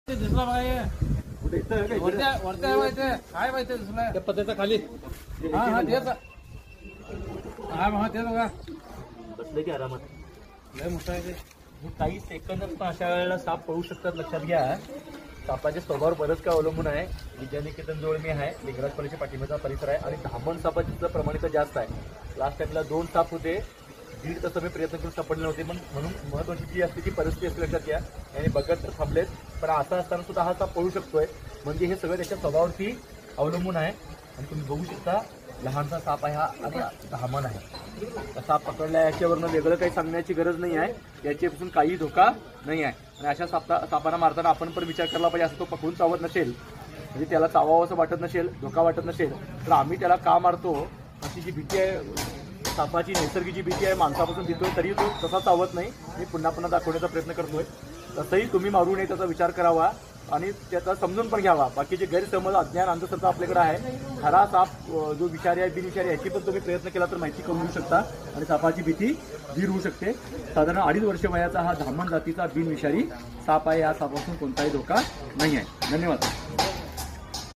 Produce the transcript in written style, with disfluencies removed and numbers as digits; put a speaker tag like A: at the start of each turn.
A: दिसला बाई
B: कुठे इथं काय
A: वरत्या माहिती काय माहिती दिसला त्या पत्त्याच्या खाली हा तेच हा मग तेच बघा
B: बसले की आरामात.
A: लय मोठा आहे ते.
B: काही सेकंदात पण अशा वेळेला साप पळू शकतात. लक्षात घ्या, सापाच्या स्वभावावर बरंच काय अवलंबून आहे. विद्यानिकेतन जवळ मी आहे, लिंगराज कॉलेजच्या पाठीमागचा परिसर आहे आणि धामण सापाचं प्रमाण इथं जास्त आहे. लास्ट टाइमला 2 साप होते, 1.5 तास मी प्रयत्न करून सापडले नव्हते. पण म्हणून महत्वाची जी असते ती परिस्थिती असते. लक्षात घ्या, आणि बघत तर थांबलेत, पण असं असताना सुद्धा हा साप पळू शकतोय. म्हणजे हे सगळं त्याच्या स्वभावावरती अवलंबून आहे. आणि तुम्ही बघू शकता, लहानसा साप आहे हा आणि धामण आहे. साप पकडला याच्यावरनं वेगळं काही सांगण्याची गरज नाही आहे. याच्यापासून काही धोका नाही आहे. आणि अशा सापांना मारताना आपण पण विचार करायला पाहिजे. असं तो पकडून चावत नसेल, म्हणजे त्याला चावावं असं वाटत नसेल, धोका वाटत नसेल, तर आम्ही त्याला का मारतो अशी जी भीती आहे, सापाची नैसर्गिक जी भीती आहे माणसापासून देतोय, तरी तो तसा चावत नाही. मी पुन्हा पुन्हा दाखवण्याचा प्रयत्न करतोय. तसंही तुम्ही मारू नये त्याचा विचार करावा आणि त्याचा समजून पण घ्यावा. बाकीचे गैरसमज, अज्ञान, अंधश्रद्धा आपल्याकडे आहे. खरा साप जो विषारी आहे, बिनविषारी, याची पण तुम्ही प्रयत्न केला तर माहिती करून घेऊ शकता आणि सापाची भीती दूर होऊ शकते. साधारण 2.5 वर्ष वयाचा हा धामण जातीचा बिनविषारी साप आहे. या सापापासून कोणताही धोका नाही आहे. धन्यवाद.